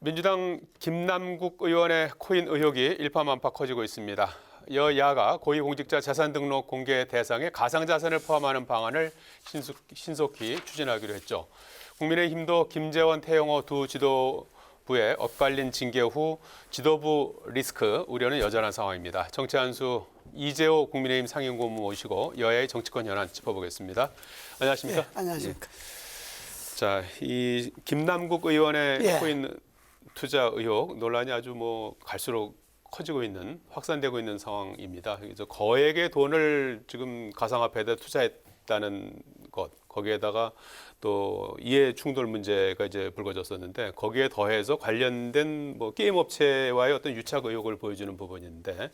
민주당 김남국 의원의 코인 의혹이 일파만파 커지고 있습니다. 여야가 고위공직자 자산등록 공개 대상에 가상자산을 포함하는 방안을 신속히 추진하기로 했죠. 국민의힘도 김재원, 태영호 두 지도부의 엇갈린 징계 후 지도부 리스크 우려는 여전한 상황입니다. 정치 한수 이재호 국민의힘 상임고문 모시고 여야의 정치권 현안 짚어보겠습니다. 안녕하십니까? 네, 안녕하십니까? 자, 이 김남국 의원의 예. 코인 투자 의혹 논란이 아주 갈수록 커지고 있는, 확산되고 있는 상황입니다. 그래서 거액의 돈을 지금 가상화폐에다 투자했다는 것, 거기에다가 또 이해 충돌 문제가 이제 불거졌었는데 거기에 더해서 관련된 게임 업체와의 어떤 유착 의혹을 보여주는 부분인데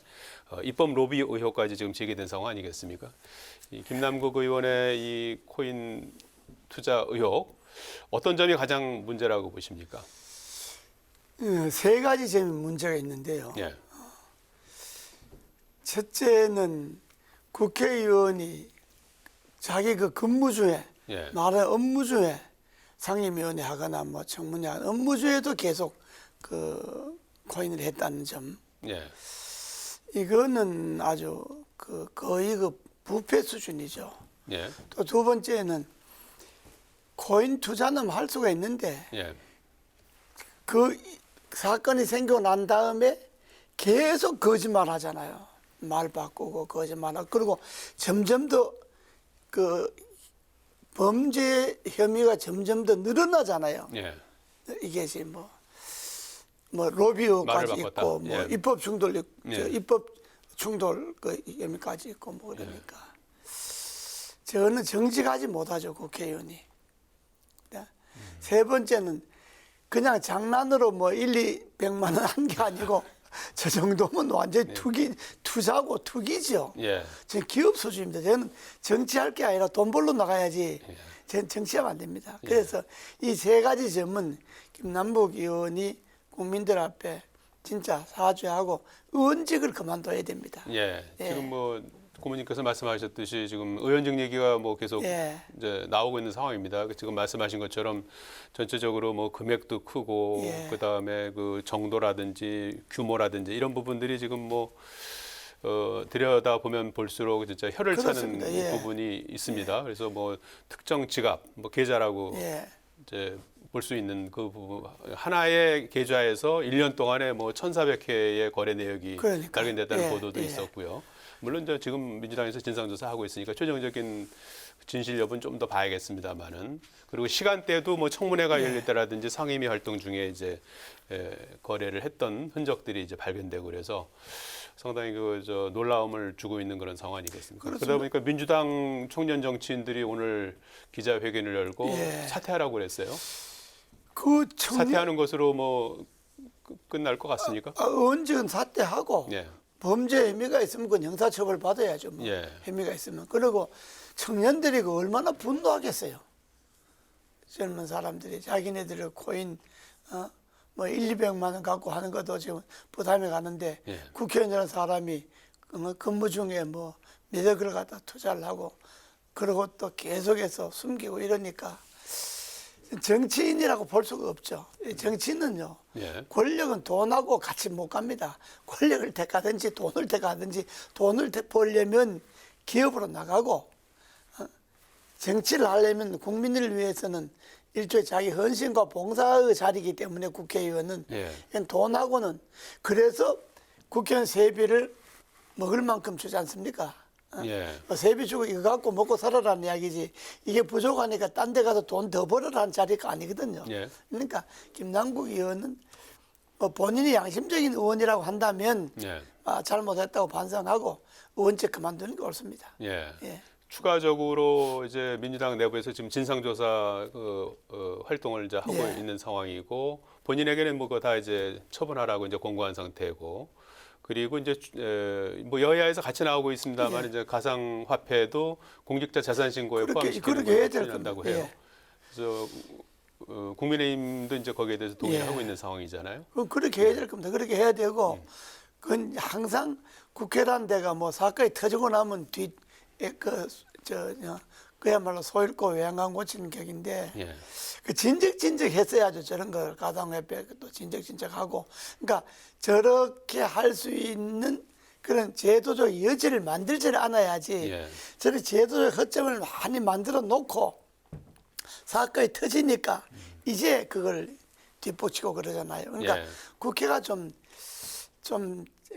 입법 로비 의혹까지 지금 제기된 상황 아니겠습니까? 이 김남국 의원의 이 코인 투자 의혹 어떤 점이 가장 문제라고 보십니까? 세 가지 점이 문제가 있는데요. 예. 첫째는 국회의원이 자기 그 근무 중에, 예. 나라 업무 중에 상임위원회 하거나 청문회 하는 업무 중에도 계속 그 코인을 했다는 점. 예. 이거는 아주 거의 부패 수준이죠. 예. 또 두 번째는 코인 투자는 할 수가 있는데 예. 그 사건이 생기고 난 다음에 계속 거짓말 하잖아요. 말 바꾸고 거짓말하고. 그리고 점점 더 그 범죄 혐의가 점점 더 늘어나잖아요. 예. 이게 지금 로비까지 말을 있고 바꿨다. 예. 입법 충돌 예. 입법 충돌 혐의까지 있고 그러니까 저는 정직하지 못하죠, 국회의원이. 세 번째는 그냥 장난으로 200만 원 한 게 아니고 저 정도면 완전히 투자고 투기죠. 예. 저는 기업 수준입니다. 저는 정치할 게 아니라 돈 벌러 나가야지. 저는 정치하면 안 됩니다. 그래서 이 세 가지 점은 김남국 의원이 국민들 앞에 진짜 사죄하고 의원직을 그만둬야 됩니다. 예. 예. 지금 고모님께서 말씀하셨듯이 지금 의원직 얘기가 계속 예. 이제 나오고 있는 상황입니다. 지금 말씀하신 것처럼 전체적으로 금액도 크고 예. 그다음에 그 정도라든지 규모라든지 이런 부분들이 지금 들여다 보면 볼수록 진짜 혀를 그렇습니다. 차는 예. 부분이 있습니다. 그래서 특정 지갑, 계좌라고 예. 이제 볼 수 있는 그 부분 하나의 계좌에서 1년 동안에 1,400회의 거래 내역이 그러니까. 발견됐다는 예. 보도도 예. 있었고요. 물론 이제 지금 민주당에서 진상조사 하고 있으니까 최종적인 진실 여부는 좀 더 봐야겠습니다만은, 그리고 시간대도 청문회가 예. 열릴 때라든지 상임위 활동 중에 이제 거래를 했던 흔적들이 이제 발견되고 그래서 상당히 놀라움을 주고 있는 그런 상황이겠습니다. 그러다 보니까 민주당 청년 정치인들이 오늘 기자회견을 열고 예. 사퇴하라고 그랬어요. 사퇴하는 사퇴하는 것으로 끝날 것 같습니까? 의원직은 사퇴하고 예. 범죄 혐의가 있으면 그건 형사처벌 받아야죠. 예. 혐의가 있으면. 그리고 청년들이 얼마나 분노하겠어요. 젊은 사람들이 자기네들의 코인 200만 원 갖고 하는 것도 지금 부담이 가는데 예. 국회의원이라는 사람이 근무 중에 몇 억을 갖다 투자를 하고 그러고 또 계속해서 숨기고 이러니까 정치인이라고 볼 수가 없죠. 정치는요. 예. 권력은 돈하고 같이 못 갑니다. 권력을 택하든지 돈을 택하든지 돈을 벌려면 기업으로 나가고 정치를 하려면 국민을 위해서는 일종의 자기 헌신과 봉사의 자리이기 때문에 국회의원은 예. 돈하고는 그래서 국회의원 세비를 먹을 만큼 주지 않습니까? 예. 세비 주고 이거 갖고 먹고 살아라는 이야기지 이게 부족하니까 딴 데 가서 돈 더 벌어라는 자리가 아니거든요. 예. 그러니까 김남국 의원은 본인이 양심적인 의원이라고 한다면 예. 잘못했다고 반성하고 의원직 그만두는 게 옳습니다. 예. 예. 추가적으로 이제 민주당 내부에서 지금 진상조사 활동을 이제 하고 예. 있는 상황이고 본인에게는 그거 다 이제 처분하라고 이제 공고한 상태고, 그리고 이제 여야에서 같이 나오고 있습니다만 예. 이제 가상화폐도 공직자 자산신고에 포함시키는 그렇게 해야 걸 될 추진한다고 겁니다. 해요. 예. 그래서 국민의힘도 이제 거기에 대해서 동의하고 예. 있는 상황이잖아요. 그렇게 해야 될 겁니다. 그렇게 해야 되고 그건 항상 국회라는 데가 사건이 터지고 나면 그야말로 소 잃고 외양간 고치는 격인데 예. 그 진즉 했어야죠. 저런 걸 가상화폐도 진즉 하고, 그러니까 저렇게 할 수 있는 그런 제도적 여지를 만들지를 않아야지. 예. 저런 제도적 허점을 많이 만들어 놓고 사건이 터지니까 이제 그걸 뒷북치고 그러잖아요. 그러니까 예. 국회가 좀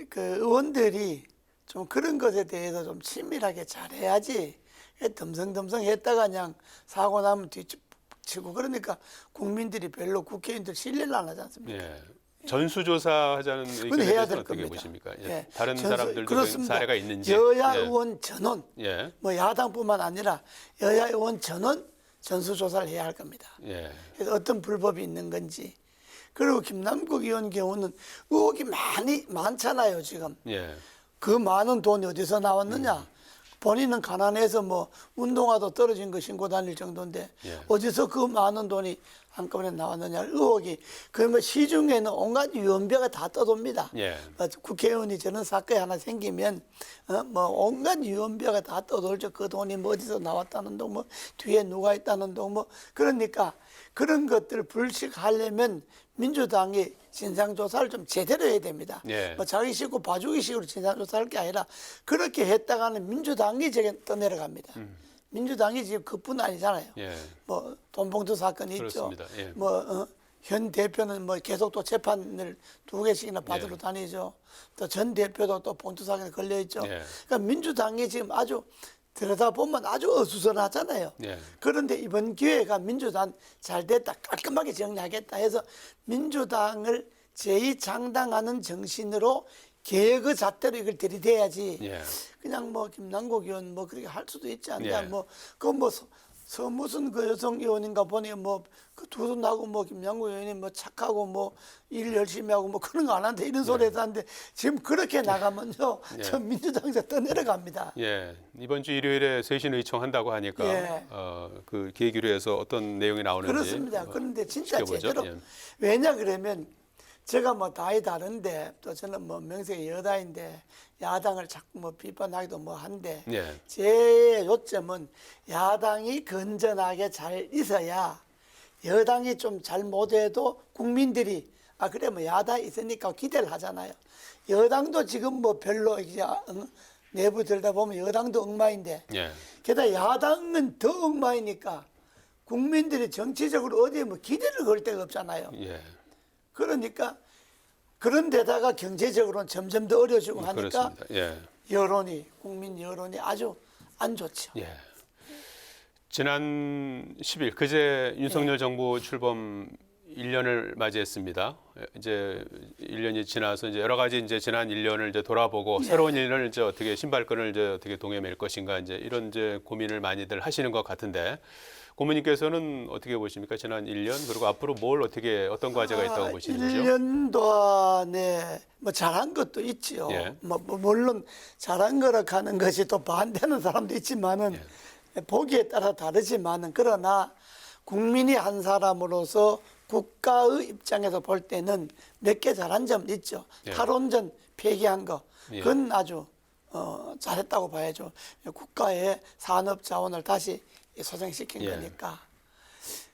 그 의원들이 좀 그런 것에 대해서 좀 치밀하게 잘해야지. 덤성덤성 했다가 그냥 사고 나면 뒤치고 그러니까 국민들이 별로 국회의원들 신뢰를 안 하지 않습니까? 예. 전수조사 하자는 그건 의견에 해야 대해서 될 어떻게 겁니다. 보십니까? 예. 예. 다른 사람들도 그렇습니다. 사례가 있는지. 여야 예. 의원 전원, 예. 뭐 야당뿐만 아니라 여야 의원 전원 전수조사를 해야 할 겁니다. 예. 그래서 어떤 불법이 있는 건지. 그리고 김남국 의원 경우는 의혹이 많잖아요, 지금. 예. 그 많은 돈이 어디서 나왔느냐? 본인은 가난해서 뭐 운동화도 떨어진 거 신고 다닐 정도인데 예. 어디서 그 많은 돈이 한꺼번에 나왔느냐 의혹이. 그러면 시중에는 온갖 유언비어가 다 떠돕니다. 예. 국회의원이 저런 사건이 하나 생기면 뭐 온갖 유언비어가 다 떠돌죠. 그 돈이 뭐 어디서 나왔다는 둥, 뭐 뒤에 누가 있다는 둥, 뭐 그러니까 그런 것들을 불식하려면 민주당이 진상조사를 좀 제대로 해야 됩니다. 예. 뭐 자기 식구 봐주기 식으로 진상조사할 게 아니라 그렇게 했다가는 민주당이 저게 떠내려갑니다. 민주당이 지금 그뿐 아니잖아요. 예. 뭐 돈봉투 사건이 그렇습니다. 있죠. 예. 뭐 현 대표는 뭐 계속 또 재판을 2개씩이나 받으러 예. 다니죠. 또 전 대표도 또 봉투 사건에 걸려 있죠. 예. 그러니까 민주당이 지금 아주 들여다보면 아주 어수선하잖아요. 예. 그런데 이번 기회가 민주당 잘 됐다, 깔끔하게 정리하겠다 해서 민주당을 재창당하는 정신으로 개혁의 잣대로 이걸 들이대야지. 예. 그냥 뭐 김남국 의원 뭐 그렇게 할 수도 있지 않냐. 예. 뭐 그 뭐 무슨 그 여성 의원인가 보니 뭐 그 두 손하고 뭐 김남국 의원이 뭐 착하고 뭐 일 열심히 하고 뭐 그런 거 안 하는데 이런 소리 해서 하는데 지금 그렇게 나가면요. 예. 저 민주당에서 떠내려갑니다. 예. 이번 주 일요일에 쇄신 의총한다고 하니까 예. 그 계기로해서 어떤 내용이 나오는지 그렇습니다. 그런데 진짜 지켜보죠. 제대로 예. 왜냐 그러면 제가 뭐 다이 다른데 또 저는 뭐 명색이 여다인데 야당을 자꾸 뭐 비판하기도 뭐 한데 예. 제 요점은 야당이 건전하게 잘 있어야 여당이 좀 잘못해도 국민들이 아 그래 뭐 야당 있으니까 기대를 하잖아요. 여당도 지금 뭐 별로 이제 내부 들다 보면 여당도 엉망인데 예. 게다가 야당은 더 엉망이니까 국민들이 정치적으로 어디에 뭐 기대를 걸 데가 없잖아요. 예. 그러니까 그런 데다가 경제적으로는 점점 더 어려지고 하니까 그렇습니다. 예. 국민 여론이 아주 안 좋죠. 예. 지난 10일 그제 윤석열 정부 출범 1년을 맞이했습니다. 이제 1년이 지나서 이제 여러 가지 이제 지난 1년을 이제 돌아보고 새로운 1년을 이제 어떻게 신발끈을 이제 어떻게 동여맬 것인가 이제 이런 이제 고민을 많이들 하시는 것 같은데 고모님께서는 어떻게 보십니까? 지난 1년 그리고 앞으로 뭘 어떻게 어떤 과제가 있다고 보시는지요? 1년 동안에 뭐 잘한 것도 있지요. 예. 뭐 물론 잘한 거라 하는 것이 또 반대하는 사람도 있지만은 보기에 따라 다르지만은 그러나 국민이 한 사람으로서 국가의 입장에서 볼 때는 몇 개 잘한 점 있죠. 예. 탈원전 폐기한 거 예. 그건 아주 잘했다고 봐야죠. 국가의 산업 자원을 다시 소생시킨 예. 거니까.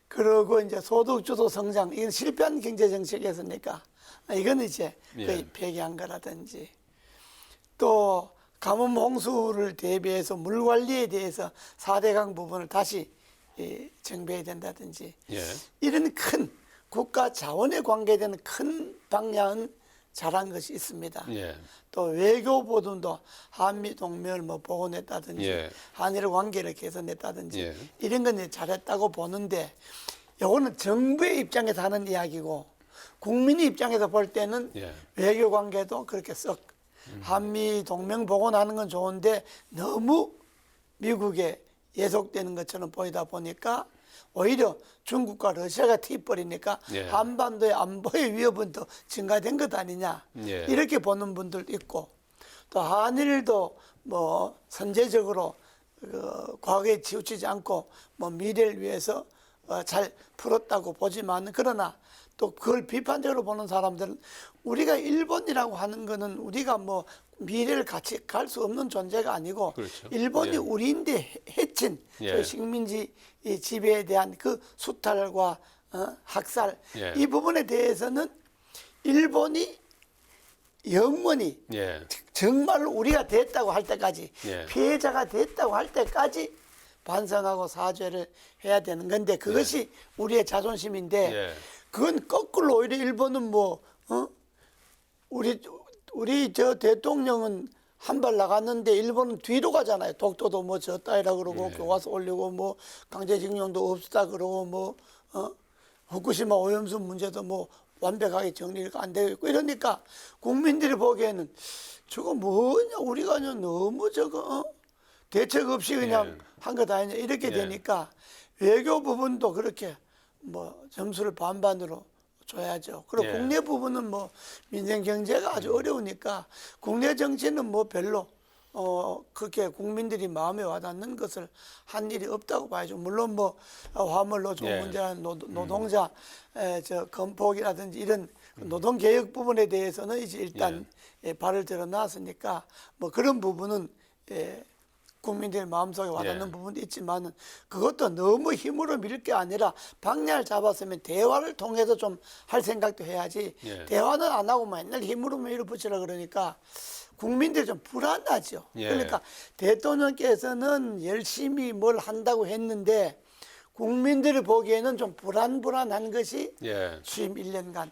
그리고 이제 소득주도 성장 이건 실패한 경제 정책이었으니까 이건 이제 예. 거의 폐기한 거라든지 또 가뭄 홍수를 대비해서 물 관리에 대해서 4대강 부분을 다시 정비해야 된다든지 예. 이런 큰 국가 자원에 관계되는 큰 방향은 잘한 것이 있습니다. 예. 또 외교 부분도 한미 동맹을 뭐 복원했다든지 예. 한일 관계를 개선했다든지 예. 이런 건 이제 잘했다고 보는데 이거는 정부의 입장에서 하는 이야기고 국민의 입장에서 볼 때는 예. 외교 관계도 그렇게 썩 한미 동맹 복원하는 건 좋은데 너무 미국에 예속되는 것처럼 보이다 보니까 오히려 중국과 러시아가 튀어버리니까 예. 한반도의 안보의 위협은 더 증가된 것 아니냐 예. 이렇게 보는 분들도 있고 또 한일도 뭐 선제적으로 과거에 치우치지 않고 뭐 미래를 위해서 잘 풀었다고 보지만 그러나 또 그걸 비판적으로 보는 사람들은 우리가 일본이라고 하는 거는 우리가 뭐 미래를 같이 갈 수 없는 존재가 아니고 그렇죠. 일본이 예. 우리인데 해친 예. 그 식민지 이 지배에 대한 그 수탈과 학살 예. 이 부분에 대해서는 일본이 영원히 예. 정말로 우리가 됐다고 할 때까지 예. 피해자가 됐다고 할 때까지 반성하고 사죄를 해야 되는 건데 그것이 우리의 자존심인데 예. 그건 거꾸로 오히려 일본은 뭐 우리 저 대통령은 한 발 나갔는데 일본은 뒤로 가잖아요. 독도도 뭐 졌다이라 그러고 예. 교과서 올리고 뭐 강제징용도 없다 그러고 뭐 후쿠시마 오염수 문제도 뭐 완벽하게 정리가 안 되고 있고 이러니까 국민들이 보기에는 저거 뭐냐 우리가 그냥 너무 저거 대책 없이 그냥 예. 한 거 다 했냐 이렇게 예. 되니까 외교 부분도 그렇게 뭐 점수를 반반으로 줘야죠. 그리고 예. 국내 부분은 뭐 민생 경제가 아주 어려우니까 국내 정치는 뭐 별로 그렇게 국민들이 마음에 와닿는 것을 한 일이 없다고 봐야죠. 물론 뭐 화물 노조 예. 문제나 노동자 저 건폭이라든지 이런 노동 개혁 부분에 대해서는 이제 일단 발을 들어놨으니까 뭐 그런 부분은 국민들 마음속에 와닿는 예. 부분도 있지만은 그것도 너무 힘으로 밀 게 아니라 방향을 잡았으면 대화를 통해서 좀 할 생각도 해야지 예. 대화는 안 하고 맨날 힘으로 밀어붙이라 그러니까 국민들이 좀 불안하죠. 예. 그러니까 대통령께서는 열심히 뭘 한다고 했는데 국민들이 보기에는 좀 불안한 것이 예. 취임 1년간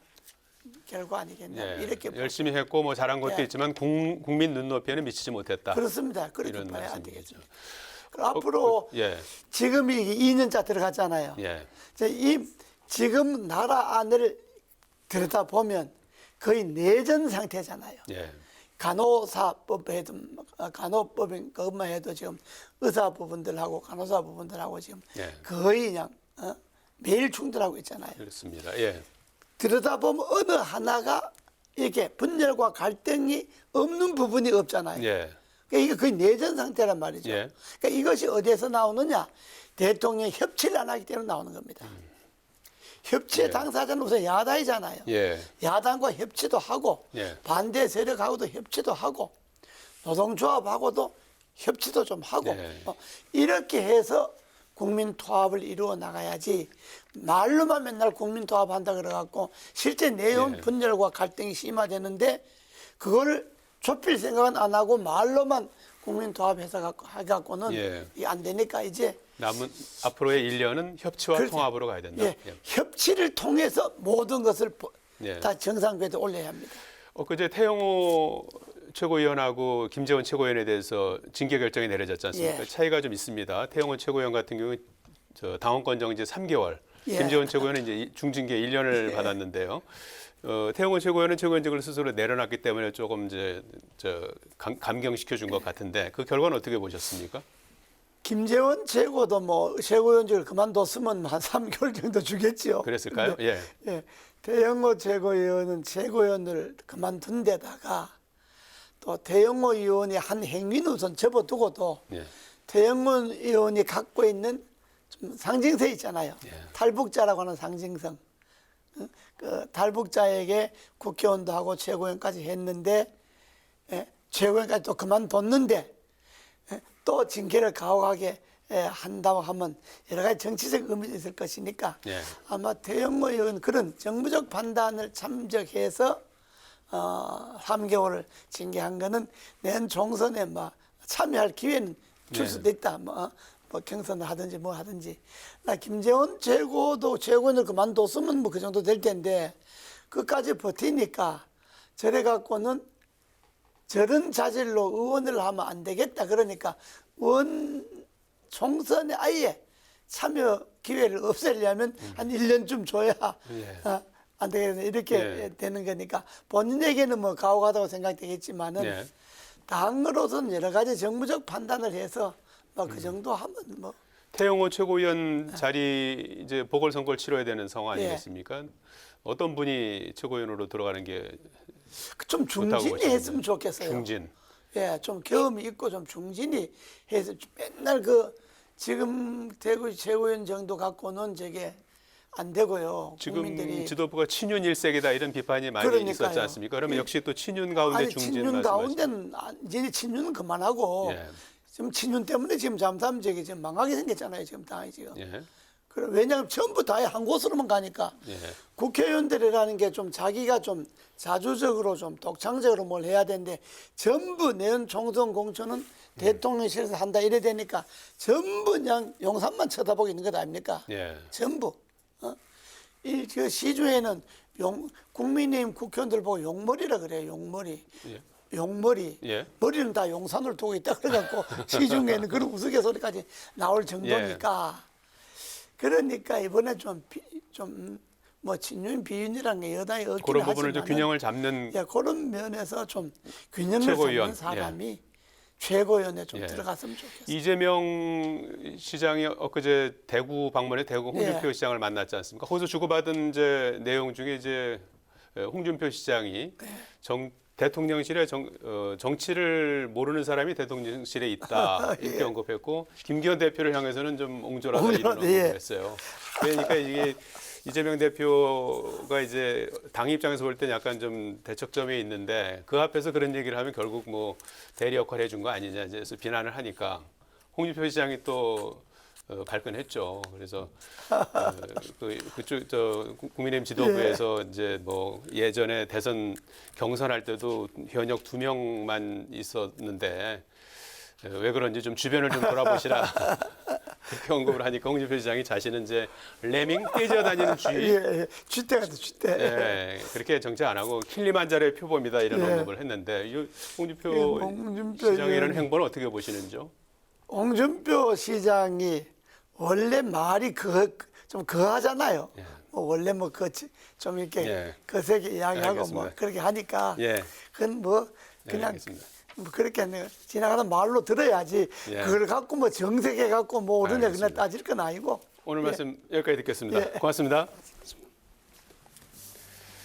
결과 아니겠냐 예. 이렇게 열심히 했고 뭐 잘한 것도 예. 있지만 국민 눈높이에는 미치지 못했다. 그렇습니다. 그렇게 이런 봐야 말씀이죠. 되겠죠. 앞으로 예. 지금 이 2년차 들어갔잖아요. 예. 이 지금 나라 안을 들여다보면 거의 내전 상태잖아요. 예. 간호사법 해도 간호법인 그것만 해도 지금 의사 부분들하고 간호사 부분들하고 지금 예. 거의 그냥 매일 충돌하고 있잖아요. 그렇습니다. 예. 들여다보면 어느 하나가 이렇게 분열과 갈등이 없는 부분이 없잖아요. 예. 그러니까 이게 거의 내전 상태란 말이죠. 예. 그러니까 이것이 어디에서 나오느냐? 대통령이 협치를 안 하기 때문에 나오는 겁니다. 협치의 예. 당사자는 우선 야당이잖아요. 예. 야당과 협치도 하고 예. 반대 세력하고도 협치도 하고 노동조합하고도 협치도 좀 하고 예. 이렇게 해서 국민 통합을 이루어 나가야지 말로만 맨날 국민 통합한다 그래갖고 실제 내용 예. 분열과 갈등이 심화되는데 그거를 좁힐 생각은 안 하고 말로만 국민 통합해서 해갖고는 예. 이게 안 되니까 이제 남은 앞으로의 1년은 협치와 그렇죠. 통합으로 가야 된다. 예, 협치를 통해서 모든 것을 예. 다 정상궤도에 올려야 합니다. 그제 태영호 최고위원하고 김재원 최고위원에 대해서 징계 결정이 내려졌지 않습니까? 예. 차이가 좀 있습니다. 태영호 최고위원 같은 경우 저 당원권 정지 3개월, 예. 김재원 최고위원은 이제 중징계 1년을 받았는데요. 태영호 최고위원은 최고위원직을 스스로 내려놨기 때문에 조금 이제 감경시켜 준 것 같은데 그 결과는 어떻게 보셨습니까? 김재원 최고도 뭐 최고위원직을 그만뒀으면 한 3개월 정도 주겠지요. 그랬을까요? 근데, 예. 태영호 최고위원은 최고위원을 그만둔 데다가 또 태영호 의원이 한 행위는 우선 접어두고도 예. 태영호 의원이 갖고 있는 좀 상징성 있잖아요. 예. 탈북자라고 하는 상징성. 그 탈북자에게 국회의원도 하고 최고위원까지 했는데 최고위원까지 또 그만뒀는데 또 징계를 가혹하게 한다고 하면 여러 가지 정치적 의미도 있을 것이니까 예. 아마 태영호 의원 그런 정부적 판단을 참적해서 3개월을 징계한 거는 내년 총선에 뭐 참여할 기회는 줄 네. 수도 있다. 뭐 경선을 하든지 뭐 하든지. 나 김재원 최고도 최고위원을 그만뒀으면 뭐 그 정도 될 텐데 끝까지 버티니까 저래 갖고는 저런 자질로 의원을 하면 안 되겠다. 그러니까 의원 총선에 아예 참여 기회를 없애려면 한 1년쯤 줘야 예. 안 되겠네. 이렇게 예. 되는 거니까 본인에게는 뭐 가혹하다고 생각되겠지만은 예. 당으로서는 여러 가지 정부적 판단을 해서 뭐 그 정도 하면 뭐 태영호 최고위원 자리 이제 보궐선거를 치러야 되는 상황 예. 아니겠습니까? 어떤 분이 최고위원으로 들어가는 게 좀 좋다고 중진이 보시는데. 했으면 좋겠어요. 중진. 예, 좀 경험이 있고 좀 중진이 해서 맨날 그 지금 대구 최고위원 정도 갖고는 저게 안 되고요. 지금 국민들이 지도부가 친윤 일색이다 이런 비판이 많이 그러니까요. 있었지 않습니까? 그러면 역시 또 친윤 가운데 아니 중진 친윤 말씀하시죠. 가운데는 이제 친윤은 그만하고 예. 지금 친윤 때문에 지금 잠잠 저기 지금 망하게 생겼잖아요. 지금 당이 지금. 예. 그래 왜냐하면 전부 다 한 곳으로만 가니까 예. 국회의원들이라는 게 좀 자기가 좀 자주적으로 좀 독창적으로 뭘 해야 되는데 전부 내년 총선 공천은 대통령실에서 한다 이래 되니까 전부 그냥 용산만 쳐다보고 있는 것 아닙니까? 예. 전부. 그 시주에는 국민의힘 국회의원들 보고 용머리라 그래요. 용머리. 예. 용머리. 예. 머리는 다 용산을 두고 있다 그래갖고 시중에는 그런 우스갯소리까지 나올 정도니까. 그러니까 이번에 좀 뭐 친윤 비윤이라는 게 여당이 없긴 그런 부분을 좀 하지만은 균형을 잡는 예, 그런 면에서 좀 균형을 최고위원. 잡는 사람이 최고위원에 좀 예. 들어갔으면 좋겠어요. 이재명 시장이 엊그제 대구 방문해 대구 홍준표 예. 시장을 만났지 않습니까? 거기서 주고받은 이제 내용 중에 이제 홍준표 시장이 대통령실에 정치를 모르는 사람이 대통령실에 있다 이렇게 예. 언급했고 김기현 대표를 향해서는 좀 옹졸하다 이런 옹졸하다, 예. 언급을 했어요. 그러니까 이게 이재명 대표가 이제 당 입장에서 볼 땐 약간 좀 대척점이 있는데 그 앞에서 그런 얘기를 하면 결국 뭐 대리 역할 해준 거 아니냐 이제 비난을 하니까 홍준표 시장이 또 발끈했죠. 그래서 그쪽 국민의힘 지도부에서 이제 뭐 예전에 대선 경선할 때도 현역 2명만 있었는데 왜 그런지 좀 주변을 좀 돌아보시라 그렇게 언급을 하니까 홍준표 시장이 자신은 이제 레밍 떼져 다니는 쥐, 예, 쥐떼 같은 쥐떼. 예, 그렇게 정치 안 하고 킬리만자로의 표범이다 이런 예. 언급을 했는데 이 홍준표 예, 홍준표 시장의 이런 의원이- 행보는 어떻게 보시는지요? 홍준표 시장이 원래 말이 좀 거하잖아요. 예. 뭐 원래 뭐 좀 이렇게 예. 거세게 이야기하고 알겠습니다. 뭐 그렇게 하니까 예. 그건 뭐 예, 그냥 알겠습니다. 뭐 그렇게 지나가는 말로 들어야지 예. 그걸 갖고 뭐 정색해 갖고 뭐 오르냐 그냥 알겠습니다. 따질 건 아니고 오늘 예. 말씀 여기까지 듣겠습니다. 예. 고맙습니다.